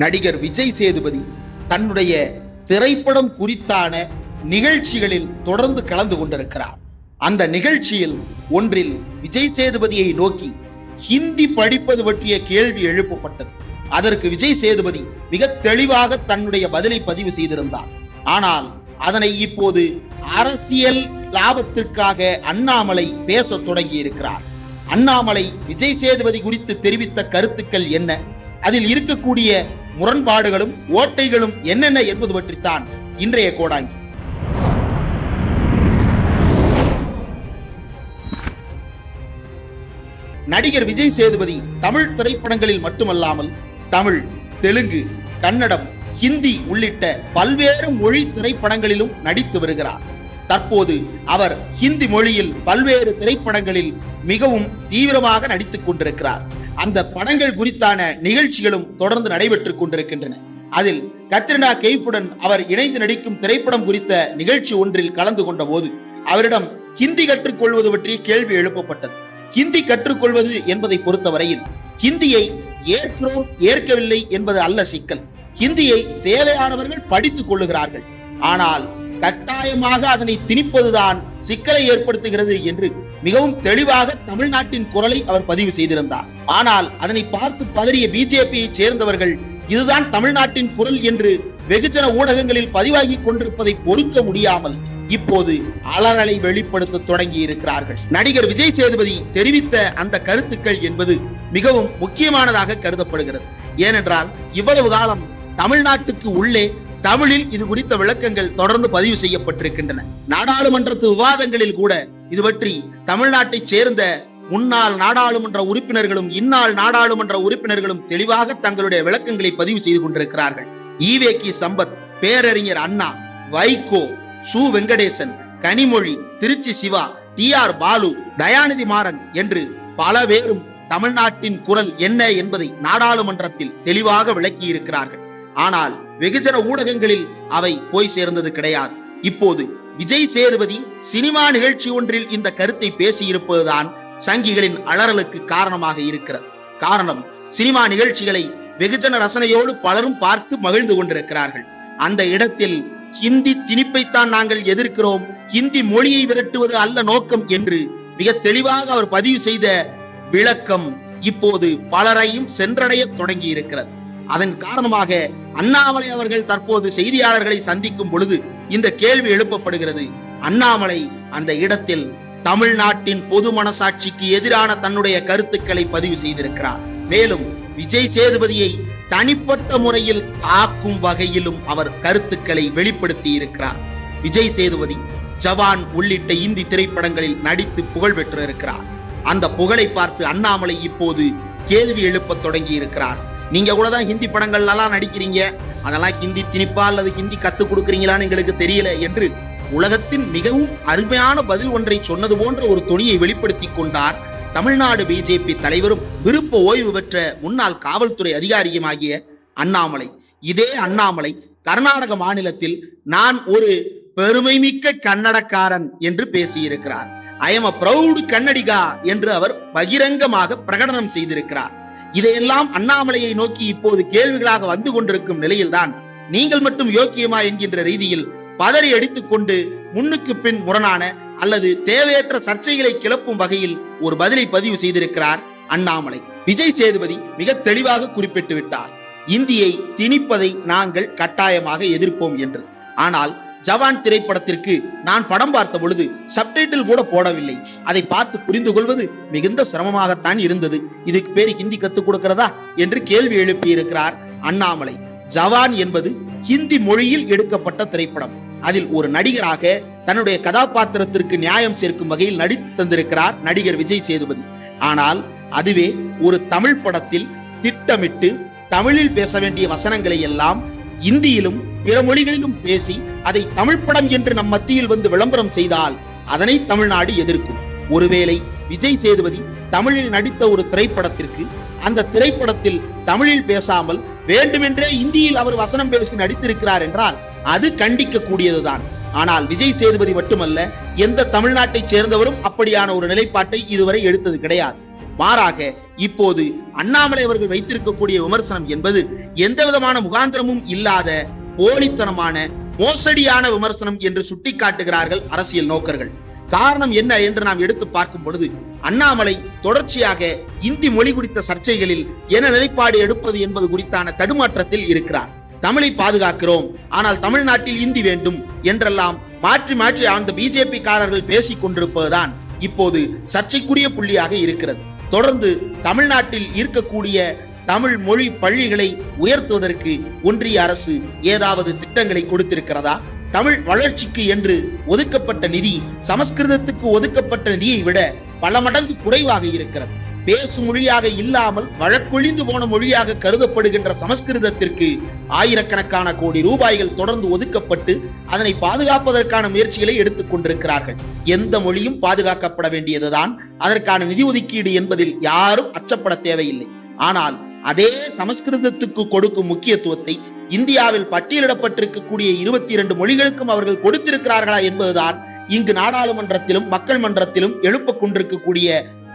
நடிகர் விஜய் சேதுபதி தன்னுடைய திரைப்படம் குறித்தான நிகழ்ச்சிகளில் தொடர்ந்து கலந்து கொண்டிருக்கிறார். அந்த நிகழ்ச்சியில் ஒன்றில் விஜய் சேதுபதியை நோக்கி ஹிந்தி படிப்பது பற்றிய கேள்வி எழுப்பப்பட்டது. அதற்கு விஜய் சேதுபதி மிக தெளிவாக தன்னுடைய பதிலை பதிவு செய்திருந்தார். ஆனால் அதனை இப்போது அரசியல் லாபத்திற்காக அண்ணாமலை பேச தொடங்கி இருக்கிறார். அண்ணாமலை விஜய் சேதுபதி குறித்து தெரிவித்த கருத்துக்கள் என்ன, அதில் இருக்கக்கூடிய முரண்பாடுகளும் ஓட்டைகளும் என்னென்ன என்பது பற்றித்தான் இன்றைய கோடாங்கி. நடிகர் விஜய் சேதுபதி தமிழ் திரைப்படங்களில் மட்டுமல்லாமல் தமிழ், தெலுங்கு, கன்னடம், ஹிந்தி உள்ளிட்ட பல்வேறு மொழி திரைப்படங்களிலும் நடித்து வருகிறார். தற்போது அவர் ஹிந்தி மொழியில் பல்வேறு திரைப்படங்களில் மிகவும் தீவிரமாக நடித்துக் கொண்டிருக்கிறார். அந்த படங்கள் குறித்தான நிகழ்ச்சிகளும் தொடர்ந்து நடைபெற்றுக் கொண்டிருக்கின்றன. அதில் கத்ரினா கைஃபுடன் அவர் இணைந்து நடிக்கும் திரைப்படம் குறித்த நிகழ்ச்சி ஒன்றில் கலந்து கொண்ட போது அவரிடம் ஹிந்தி கற்றுக்கொள்வது பற்றிய கேள்வி எழுப்பப்பட்டது. ஹிந்தி கற்றுக்கொள்வது என்பதை பொறுத்தவரையில் ஹிந்தியை ஏற்கிறோம் ஏற்கவில்லை என்பது அல்ல சிக்கல். ஹிந்தியை தேவையானவர்கள் படித்துக் கொள்ளுகிறார்கள். ஆனால் கட்டாயமாக அதனை திணிப்பதுதான் சிக்கலை ஏற்படுத்துகிறது என்று மிகவும் தெளிவாக தமிழ்நாட்டின் குரலை அவர் பதிவு செய்திருந்தார். ஆனால் அதனை பார்த்து பதறிய பிஜேபியை சேர்ந்தவர்கள் இதுதான் தமிழ்நாட்டின் குரல் என்று வெகுஜன ஊடகங்களில் பதிவாகி கொண்டிருப்பதை பொறுக்க முடியாமல் இப்போது அலறலை வெளிப்படுத்த தொடங்கி இருக்கிறார்கள். நடிகர் விஜய் சேதுபதி தெரிவித்த அந்த கருத்துக்கள் என்பது மிகவும் முக்கியமானதாக கருதப்படுகிறது. ஏனென்றால் இவ்வளவு காலம் தமிழ்நாட்டுக்கு உள்ளே தமிழில் இது குறித்த விளக்கங்கள் தொடர்ந்து பதிவு செய்யப்பட்டிருக்கின்றன. நாடாளுமன்றத்து விவாதங்களில் கூட இது பற்றி தமிழ்நாட்டை சேர்ந்த முன்னாள் நாடாளுமன்ற உறுப்பினர்களும் இந்நாள் நாடாளுமன்ற உறுப்பினர்களும் தெளிவாக தங்களுடைய விளக்கங்களை பதிவு செய்து கொண்டிருக்கிறார்கள். ஈவேகி சம்பத், பேரறிஞர் அண்ணா, வைகோ, சு வெங்கடேசன், கனிமொழி, திருச்சி சிவா, டி.ஆர். பாலு, தயாநிதி மாறன் என்று பல பேரும் தமிழ்நாட்டின் குரல் என்ன என்பதை நாடாளுமன்றத்தில் தெளிவாக விளக்கி இருக்கிறார்கள். ஆனால் வெகுஜன ஊடகங்களில் அவை போய் சேர்ந்தது கிடையாது. இப்போது விஜய் சேதுபதி சினிமா நிகழ்ச்சி ஒன்றில் இந்த கருத்தை பேசி இருப்பதுதான் சங்கிகளின் அலறலுக்கு காரணமாக இருக்கிறது. காரணம், சினிமா நிகழ்ச்சிகளை வெகுஜன ரசனையோடு பலரும் பார்த்து மகிழ்ந்து கொண்டிருக்கிறார்கள். அந்த இடத்தில் ஹிந்தி திணிப்பைத்தான் நாங்கள் எதிர்க்கிறோம், ஹிந்தி மொழியை விரட்டுவது அல்ல நோக்கம் என்று மிக தெளிவாக அவர் பதிவு செய்த விளக்கம் இப்போது பலரையும் சென்றடைய தொடங்கி இருக்கிறது. அதன் காரணமாக அண்ணாமலை அவர்கள் தற்போது செய்தியாளர்களை சந்திக்கும் பொழுது இந்த கேள்வி எழுப்பப்படுகிறது. அண்ணாமலை அந்த இடத்தில் தமிழ்நாட்டின் பொது மனசாட்சிக்கு எதிரான தன்னுடைய கருத்துக்களை பதிவு செய்திருக்கிறார். மேலும் விஜய் சேதுபதியை தனிப்பட்ட முறையில் தாக்கும் வகையிலும் அவர் கருத்துக்களை வெளிப்படுத்தி இருக்கிறார். விஜய் சேதுபதி ஜவான் உள்ளிட்ட இந்தி திரைப்படங்களில் நடித்து புகழ் பெற்றிருக்கிறார். அந்த புகழை பார்த்து அண்ணாமலை இப்போது கேள்வி எழுப்ப தொடங்கி இருக்கிறார். நீங்க கூட தான் ஹிந்தி படங்கள் எல்லாம் நடிக்கிறீங்க, அதெல்லாம் ஹிந்தி திணிப்பா அல்லது ஹிந்தி கத்துக் கொடுக்குறீங்களான்னு எங்களுக்கு தெரியல என்று உலகத்தின் மிகவும் அருமையான பதில் ஒன்றை சொன்னது போன்ற ஒரு தொனியை வெளிப்படுத்தி கொண்டார் தமிழ்நாடு பிஜேபி தலைவரும் விருப்ப ஓய்வு பெற்ற முன்னாள் காவல்துறை அதிகாரியுமாகிய அண்ணாமலை. இதே அண்ணாமலை கர்நாடக மாநிலத்தில் நான் ஒரு பெருமைமிக்க கன்னடக்காரன் என்று பேசியிருக்கிறார். I am a proud Kannadiga என்று அவர் பகிரங்கமாக பிரகடனம் செய்திருக்கிறார். இதையெல்லாம் அண்ணாமலையை நோக்கி இப்போது கேள்விகளாக வந்து கொண்டிருக்கும் நிலையில்தான் நீங்கள் மட்டும் யோக்கியமா என்கின்ற ரீதியில் பதறி அடித்துக் கொண்டு முன்னுக்கு பின் முரணான அல்லது தேவையற்ற சர்ச்சைகளை கிளப்பும் வகையில் ஒரு பதிலை பதிவு செய்திருக்கிறார் அண்ணாமலை. விஜய் சேதுபதி மிக தெளிவாக குறிப்பிட்டு விட்டார், இந்தியை திணிப்பதை நாங்கள் கட்டாயமாக எதிர்ப்போம் என்று. ஆனால் ஜவான் திரைப்படத்திற்கு நான் படம் பார்த்த பொழுது சப்டைட்டில் கூட போடவில்லை. அதை பார்த்து புரிந்து கொள்வது மிகுந்த சிரமமாகத்தான் இருந்தது. இதுக்கு பேர் ஹிந்தி கத்துக் கொடுக்கிறதா என்று கேள்வி எழுப்பி இருக்கிறார் அண்ணாமலை. ஜவான் என்பது ஹிந்தி மொழியில் எடுக்கப்பட்ட திரைப்படம். அதில் ஒரு நடிகராக தன்னுடைய கதாபாத்திரத்திற்கு நியாயம் சேர்க்கும் வகையில் நடித்து தந்திருக்கிறார் நடிகர் விஜய் சேதுபதி. ஆனால் அதுவே ஒரு தமிழ் படத்தில் திட்டமிட்டு தமிழில் பேச வேண்டிய வசனங்களை எல்லாம் இந்தியிலும் பிற மொழிகளிலும் பேசி அதை தமிழ் படம் என்று நம் மத்தியில் வந்து விளம்பரம் செய்தால் அதனை தமிழ்நாடு எதிர்க்கும். ஒருவேளை விஜய் சேதுபதி தமிழில் நடித்த ஒரு திரைப்படத்திற்கு அந்த திரைப்படத்தில் தமிழில் பேசாமல் வேண்டுமென்றே இந்தியில் அவர் வசனம் பேசி நடித்திருக்கிறார் என்றால் அது கண்டிக்க கூடியதுதான். ஆனால் விஜய் சேதுபதி மட்டுமல்ல, எந்த தமிழ்நாட்டை சேர்ந்தவரும் அப்படியான ஒரு நிலைப்பாட்டை இதுவரை எடுத்தது கிடையாது. மாறாக இப்போது அண்ணாமலை அவர்கள் வைத்திருக்கக்கூடிய விமர்சனம் என்பது எந்த விதமான முகாந்திரமும் இல்லாத போலித்தனமான மோசடியான விமர்சனம் என்று சுட்டிக்காட்டுகிறார்கள் அரசியல் நோக்கர்கள். காரணம் என்ன என்று நாம் எடுத்து பார்க்கும் பொழுது, அண்ணாமலை தொடர்ச்சியாக இந்தி மொழி குறித்த சர்ச்சைகளில் என்ன நிலைப்பாடு எடுப்பது என்பது குறித்தான தடுமாற்றத்தில் இருக்கிறார். தமிழை பாதுகாக்கிறோம், ஆனால் தமிழ்நாட்டில் இந்தி வேண்டும் என்றெல்லாம் மாற்றி மாற்றி அந்த பிஜேபி காரர்கள் பேசிக் கொண்டிருப்பதுதான் இப்போது சர்ச்சைக்குரிய புள்ளியாக இருக்கிறது. தொடர்ந்து தமிழ்நாட்டில் இருக்கக்கூடிய தமிழ் மொழி பள்ளிகளை உயர்த்துவதற்கு ஒன்றிய அரசு ஏதாவது திட்டங்களை கொடுத்திருக்கிறதா? தமிழ் வளர்ச்சிக்கு என்று ஒதுக்கப்பட்ட நிதி சமஸ்கிருதத்துக்கு ஒதுக்கப்பட்ட நிதியை விட பல மடங்கு குறைவாக இருக்கிறது. பேசும் மொழியாக இல்லாமல் வழக்கொழிந்து போன மொழியாக கருதப்படுகின்ற சமஸ்கிருதத்திற்கு ஆயிரக்கணக்கான கோடி ரூபாய்கள் தொடர்ந்து ஒதுக்கப்பட்டு அதனை பாதுகாப்பதற்கான முயற்சிகளை எடுத்துக் கொண்டிருக்கிறார்கள். எந்த மொழியும் பாதுகாக்கப்பட வேண்டியதுதான், அதற்கான நிதி ஒதுக்கீடு என்பதில் யாரும் அச்சப்பட தேவையில்லை. ஆனால் அதே சமஸ்கிருதத்துக்கு கொடுக்கும் முக்கியத்துவத்தை இந்தியாவில் பட்டியலிடப்பட்டிருக்கக்கூடிய 22 மொழிகளுக்கும் அவர்கள் கொடுத்திருக்கிறார்களா என்பதுதான் இங்கு நாடாளுமன்றத்திலும் மக்கள் மன்றத்திலும் எழுப்ப கொண்டிருக்கக்கூடிய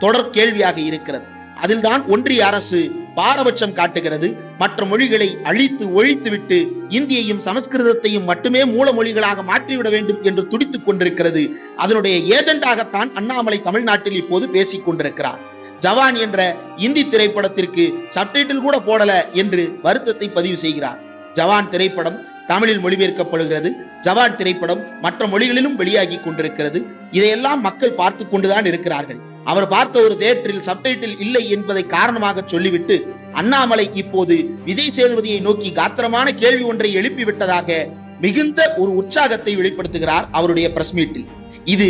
தொடர் கேள்வியாக இருக்கிறது. அதில்தான் ஒன்றிய அரசு பாரபட்சம் காட்டுகிறது. மற்ற மொழிகளை அழித்து ஒழித்துவிட்டு இந்தியையும் சமஸ்கிருதத்தையும் மட்டுமே மூல மொழிகளாக மாற்றிவிட வேண்டும் என்று துடித்துக் கொண்டிருக்கிறது. அதனுடைய ஏஜெண்டாகத்தான் அண்ணாமலை தமிழ்நாட்டில் இப்போது பேசிக் கொண்டிருக்கிறார். ஜவான் என்ற இந்தி திரைப்படத்திற்கு சப்டைட்டில் கூட போடல என்று வருத்தத்தை பதிவு செய்கிறார். ஜவான் திரைப்படம் தமிழில் மொழிபெயர்க்கப்படுகிறது. ஜவான் திரைப்படம் மற்ற மொழிகளிலும் வெளியாகி கொண்டிருக்கிறது. இதையெல்லாம் மக்கள் பார்த்து கொண்டுதான் இருக்கிறார்கள். அவர் பார்த்த ஒரு தியேட்டரில் சப்டைட்டில் இல்லை என்பதை காரணமாக சொல்லிவிட்டு அண்ணாமலை இப்போது விஜய் சேதுபதியை நோக்கி காத்திரமான கேள்வி ஒன்றை எழுப்பிவிட்டதாக மிகுந்த ஒரு உற்சாகத்தை வெளிப்படுத்துகிறார் அவருடைய பிரஸ் மீட்டில். இது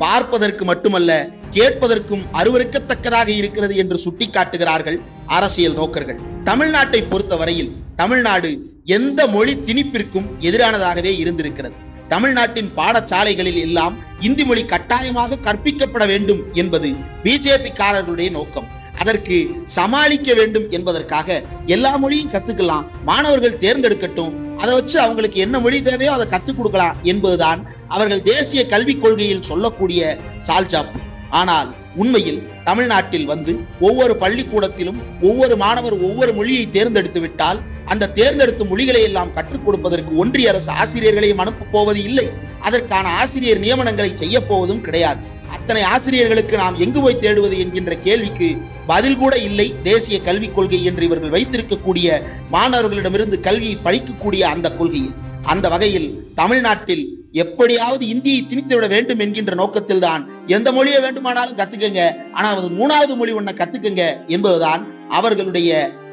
பார்ப்பதற்கு மட்டுமல்ல, கேட்பதற்கும் அருவருக்கத்தக்கதாக இருக்கிறது என்று சுட்டிக்காட்டுகிறார்கள் அரசியல் நோக்கர்கள். தமிழ்நாட்டை பொறுத்தவரையில் தமிழ்நாடு எந்த மொழி திணிப்பிற்கும் எதிரானதாகவே இருந்திருக்கிறது. தமிழ்நாட்டின் பாடசாலைகளில் எல்லாம் இந்தி மொழி கட்டாயமாக கற்பிக்கப்பட வேண்டும் என்பது பிஜேபி காரர்களுடைய நோக்கம். அதற்கு சமாளிக்க வேண்டும் என்பதற்காக எல்லா மொழியும் கத்துக்கலாம், மாணவர்கள் தேர்ந்தெடுக்கட்டும், அதை வச்சு அவங்களுக்கு என்ன மொழி தேவையோ அதை கத்துக் கொடுக்கலாம் என்பதுதான் அவர்கள் தேசிய கல்விக் கொள்கையில் சொல்லக்கூடிய சால்ஜாப்பு. ஆனால் உண்மையில் தமிழ்நாட்டில் வந்து ஒவ்வொரு பள்ளிக்கூடத்திலும் ஒவ்வொரு மாணவர் ஒவ்வொரு மொழியை தேர்ந்தெடுத்து விட்டால் அந்த தேர்ந்தெடுத்த மொழிகளை எல்லாம் கற்றுக் கொடுப்பதற்கு ஒன்றிய அரசு ஆசிரியர்களையும் அனுப்ப போவது இல்லை. அதற்கான ஆசிரியர் நியமனங்களை செய்ய போவதும் கிடையாது. அத்தனை ஆசிரியர்களுக்கு நாம் எங்கு போய் தேடுவது என்கின்ற கேள்விக்கு பதில் கூட இல்லை. தேசிய கல்விக் கொள்கை என்று இவர்கள் வைத்திருக்கக்கூடிய மாணவர்களிடமிருந்து கல்வியை படிக்கக்கூடிய அந்த கொள்கையில், அந்த வகையில் தமிழ்நாட்டில் எப்படியாவது இந்தியை திணித்துவிட வேண்டும் என்கின்ற நோக்கத்தில் தான் எந்த மொழியை வேண்டுமானாலும் கத்துக்கங்க, ஆனா அது 3வது மொழி ஒன்ன கத்துக்கங்க என்பதுதான் அவர்களுடைய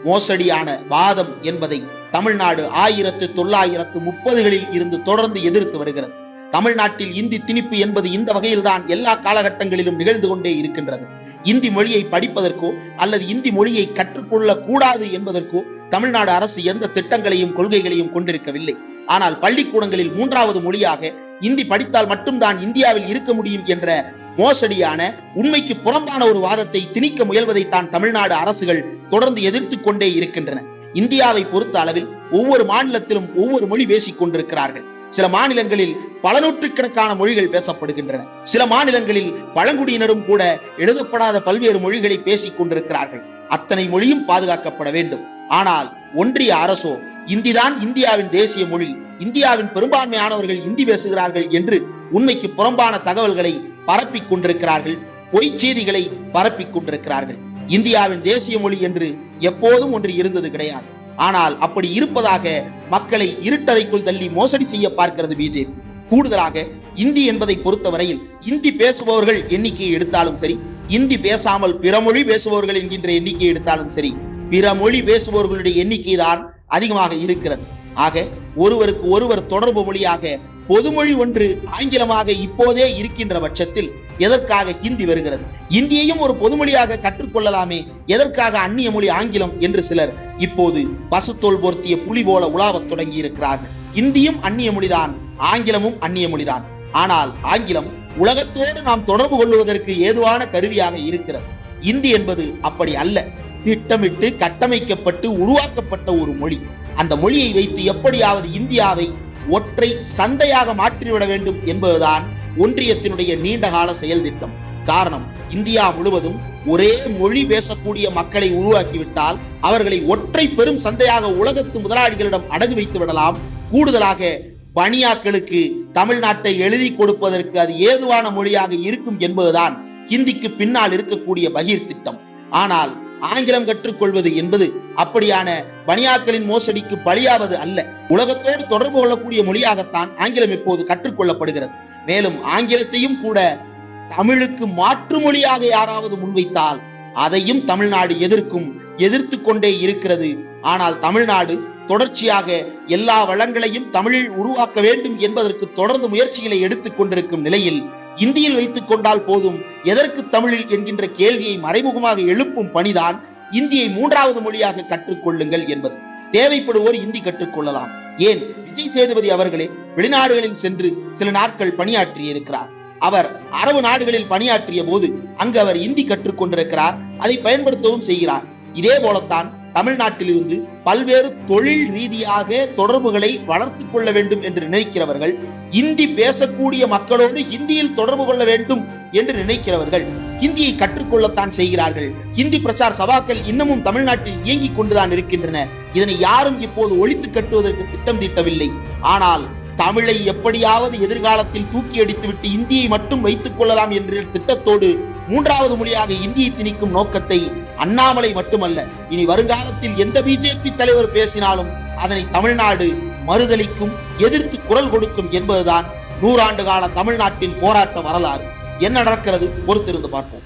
மோசடியான வாதம் என்பதை தமிழ்நாடு 1930களில் இருந்து தொடர்ந்து எதிர்த்து வருகிறது. தமிழ்நாட்டில் இந்தி திணிப்பு என்பது இந்த வகையில் தான் எல்லா காலகட்டங்களிலும் நிகழ்ந்து கொண்டே இருக்கின்றது. இந்தி மொழியை படிப்பதற்கோ அல்லது இந்தி மொழியை கற்றுக்கொள்ள கூடாது என்பதற்கோ தமிழ்நாடு அரசு எந்த திட்டங்களையும் கொள்கைகளையும் கொண்டிருக்கவில்லை. ஆனால் பள்ளிக்கூடங்களில் 3வது மொழியாக இந்தி படித்தால் மட்டும்தான் இந்தியாவில் இருக்க முடியும் என்ற மோசடியான உண்மைக்கு புறம்பான ஒரு வாதத்தை திணிக்க முயல்வதைத்தான் தமிழ்நாடு அரசுகள் தொடர்ந்து எதிர்த்து கொண்டே இருக்கின்றன. இந்தியாவை பொறுத்த அளவில் ஒவ்வொரு மாநிலத்திலும் ஒவ்வொரு மொழி பேசிக் கொண்டிருக்கிறார்கள். சில மாநிலங்களில் பல நூற்றுக்கணக்கான மொழிகள் பேசப்படுகின்றன. சில மாநிலங்களில் பழங்குடியினரும் கூட எழுதப்படாத பல்வேறு மொழிகளை பேசிக் கொண்டிருக்கிறார்கள். அத்தனை மொழியும் பாதுகாக்கப்பட வேண்டும். ஆனால் ஒன்றிய அரசோ இந்திதான் இந்தியாவின் தேசிய மொழி, இந்தியாவின் பெரும்பான்மையானவர்கள் இந்தி பேசுகிறார்கள் என்று உண்மைக்கு புறம்பான தகவல்களை பரப்பிக் கொண்டிருக்கிறார்கள். பொய் செய்திகளை பரப்பிக் கொண்டிருக்கிறார்கள். இந்தியாவின் தேசிய மொழி என்று எப்போதும் ஒன்று இருந்தது கிடையாது. ஆனால் அப்படி இருப்பதாக மக்களை இருட்டறைக்குள் தள்ளி மோசடி செய்ய பார்க்கிறது பிஜேபி. கூடுதலாக இந்தி என்பதை பொறுத்தவரையில் இந்தி பேசுபவர்கள் எண்ணிக்கையை எடுத்தாலும் சரி, இந்தி பேசாமல் பிற மொழி பேசுபவர்கள் என்கின்ற எண்ணிக்கையை எடுத்தாலும் சரி, பிற மொழி பேசுபவர்களுடைய எண்ணிக்கை தான் அதிகமாக இருக்கிறது. ஆக ஒருவருக்கு ஒருவர் தொடர்பு மொழியாக பொதுமொழி ஒன்று ஆங்கிலமாக இப்போதே இருக்கின்ற பட்சத்தில் எதற்காக ஹிந்தி வருகிறது? இந்தியையும் ஒரு பொதுமொழியாக கற்றுக்கொள்ளலாமே, எதற்காக அந்நிய மொழி ஆங்கிலம் என்று சிலர் இப்போது பசுத்தோல் போர்த்திய புலி போல உலாவத் தொடங்கி இருக்கிறார்கள். இந்தியும் அந்நிய மொழிதான், ஆங்கிலமும் அந்நிய மொழிதான். ஆனால் ஆங்கிலம் உலகத்தோடு நாம் தொடர்பு கொள்வதற்கு ஏதுவான கருவியாக இருக்கிறது. இந்தி என்பது அப்படி அல்ல. திட்டமிட்டு கட்டமைக்கப்பட்டு உருவாக்கப்பட்ட ஒரு மொழி. அந்த மொழியை வைத்து எப்படியாவது இந்தியாவை ஒற்றை சந்தையாக மாற்றிவிட வேண்டும் என்பதுதான் ஒன்றியத்தினுடைய நீண்டகால செயல் திட்டம். காரணம், இந்தியா முழுவதும் ஒரே மொழி பேசக்கூடிய மக்களை உருவாக்கிவிட்டால் அவர்களை ஒற்றை பெரும் சந்தையாக உலகத்து முதலாளிகளிடம் அடகு வைத்து விடலாம். கூடுதலாக பனியாக்களுக்கு தமிழ்நாட்டை எழுதி கொடுப்பதற்கு அது ஏதுவான மொழியாக இருக்கும் என்பதுதான் ஹிந்திக்கு பின்னால் இருக்கக்கூடிய பகீர் திட்டம். ஆனால் ஆங்கிலம் கற்றுக்கொள்வது என்பது அப்படியான பனியாக்களின் மோசடிக்கு பலியாவது அல்ல. உலகத்தோடு தொடர்பு கொள்ளக்கூடிய மொழியாகத்தான் ஆங்கிலம் இப்போது கற்றுக்கொள்ளப்படுகிறது. மேலும் ஆங்கிலத்தையும் கூட தமிழுக்கு மாற்று மொழியாக யாராவது முன்வைத்தால் அதையும் தமிழ்நாடு எதிர்த்து கொண்டே இருக்கிறது. ஆனால் தமிழ்நாடு தொடர்ச்சியாக எல்லா வளங்களையும் தமிழில் உருவாக்க வேண்டும் என்பதற்கு தொடர்ந்து முயற்சிகளை எடுத்துக் கொண்டிருக்கும் நிலையில் இந்தியில் வைத்துக் கொண்டால் போதும், எதற்கு தமிழில் என்கின்ற கேள்வியை மறைமுகமாக எழுப்பும் பணிதான் இந்தியை 3வது மொழியாக கற்றுக்கொள்ளுங்கள் என்பது. தேவைப்படுவோர் இந்தி கற்றுக்கொள்ளலாம். ஏன், விஜய் சேதுபதி அவர்களே வெளிநாடுகளில் சென்று சில நாட்கள் பணியாற்றி இருக்கிறார். அவர் அரபு நாடுகளில் பணியாற்றிய போது அங்கு அவர் இந்தி கற்றுக்கொண்டிருக்கிறார். அதை பயன்படுத்தவும் செய்கிறார். இதே போலத்தான் தமிழ்நாட்டில் இருந்து பல்வேறு தொழில் ரீதியாக தொடர்புகளை வளர்த்துக் கொள்ள வேண்டும் என்று நினைக்கிறவர்கள், இந்தி பேசக்கூடிய மக்களோடு ஹிந்தியில் தொடர்பு கொள்ள வேண்டும் என்று நினைக்கிறவர்கள் ஹிந்தியை கற்றுக்கொள்ளத்தான் செய்கிறார்கள். ஹிந்தி பிரச்சார சபாக்கள் இன்னமும் தமிழ்நாட்டில் இயங்கிக் கொண்டுதான் இருக்கின்றன. இதனை யாரும் இப்போது ஒழித்து கட்டுவதற்கு திட்டம் தீட்டவில்லை. ஆனால் தமிழை எப்படியாவது எதிர்காலத்தில் தூக்கி அடித்துவிட்டு இந்தியை மட்டும் வைத்துக் கொள்ளலாம் என்ற திட்டத்தோடு 3வது மொழியாக இந்தியை திணிக்கும் நோக்கத்தை அண்ணாமலை மட்டுமல்ல, இனி வருங்காலத்தில் எந்த பிஜேபி தலைவர் பேசினாலும் அதனை தமிழ்நாடு மறுதலிக்கும், எதிர்த்து குரல் கொடுக்கும் என்பதுதான் 100 ஆண்டு கால தமிழ்நாட்டின் போராட்ட வரலாறு. என்ன நடக்கிறது பொறுத்திருந்து பார்ப்போம்.